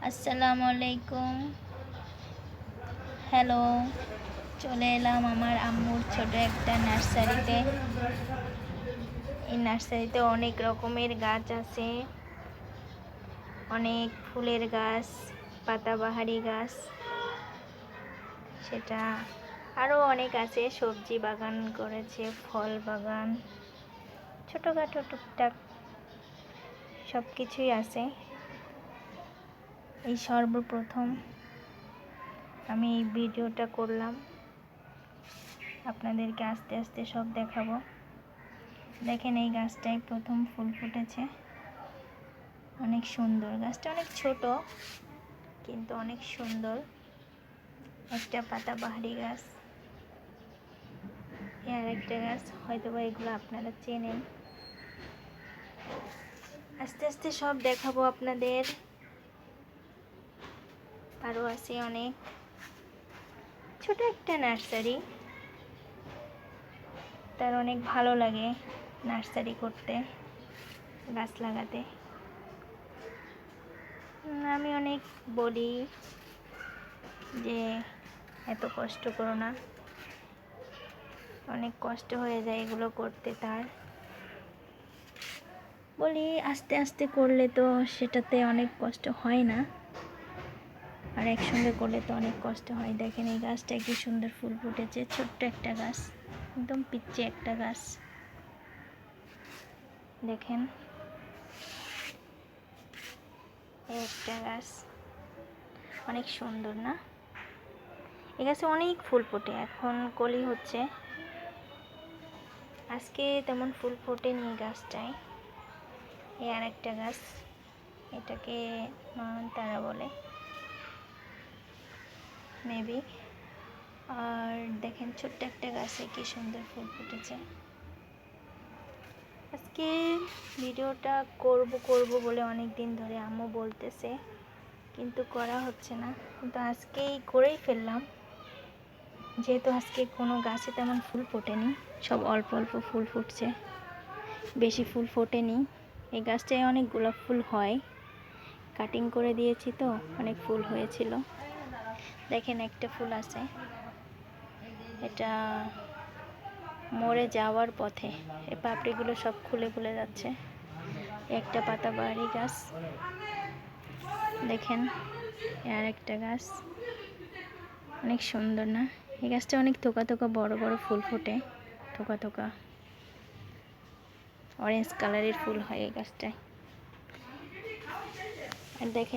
আসসালামু আলাইকুম। হ্যালো, চলে এলাম আমার আম্মুর ছোট একটা নার্সারিতে। এই নার্সারিতে অনেক রকমের গাছ আছে, অনেক ফুলের গাছ, পাতাবাহারি গাছ, সেটা আরও অনেক আছে। সবজি বাগান করেছে, ফল বাগান, ছোটোখাটো টুকটাক সব কিছুই আছে। এই সর্বপ্রথম আমি এই ভিডিওটা করলাম, আপনাদেরকে আস্তে আস্তে সব দেখাবো। দেখেন, এই গাছটায় প্রথম ফুল ফুটেছে, অনেক সুন্দর। গাছটা অনেক ছোট কিন্তু অনেক সুন্দর, একটা পাতাবাহারি গাছ। আর একটা গাছ, হয়তো বা এগুলো আপনারা চেনেন। আস্তে আস্তে সব দেখাবো আপনাদের। আরও আছে অনেক। ছোট একটা নার্সারি, তার অনেক ভালো লাগে নার্সারি করতে, গাছ লাগাতে। আমি অনেক বলি যে এত কষ্ট করো না, অনেক কষ্ট হয়ে যায় এগুলো করতে। তার বলি আস্তে আস্তে করলে তো সেটাতে অনেক কষ্ট হয় না, আর একসঙ্গে করলে তো অনেক কষ্ট হয়। দেখেন, এই গাছটা কি সুন্দর ফুল ফুটেছে, ছোট্ট একটা গাছ, একদম পিচ্চি একটা গাছ। দেখেন, একটা গাছ অনেক সুন্দর না? এই গাছে অনেক ফুল ফোটে, এখন কলি হচ্ছে। আজকে তেমন ফুল ফোটেনি এই গাছটায়। এই আর একটা গাছ, এটাকে তারা বলে মেবি। আর দেখেন, ছোট্ট একটা গাছে কি সুন্দর ফুল ফুটেছে। আজকে ভিডিওটা করব বলে অনেক দিন ধরে আম্মু বলতেছে, কিন্তু করা হচ্ছে না। কিন্তু আজকেই করেই ফেললাম, যেহেতু আজকে কোনো গাছে তেমন ফুল ফোটেনি, সব অল্প অল্প ফুল ফুটছে, বেশি ফুল ফোটেনি। এই গাছটায় অনেক গোলাপ ফুল হয়, কাটিং করে দিয়েছি তো অনেক ফুল হয়েছিল। দেখেন, একটা ফুল আছে, এটা মরে যাওয়ার পথে, এই পাপড়িগুলো সব খুলে খুলে যাচ্ছে। একটা পাতাবাহারি গাছ, দেখেন। আর একটা গাছ অনেক সুন্দর না? এই গাছটা অনেক থোকা থোকা বড় বড় ফুল ফোটে, থোকা থোকা অরেঞ্জ কালারের ফুল হয় এই গাছটায়। আর দেখেন,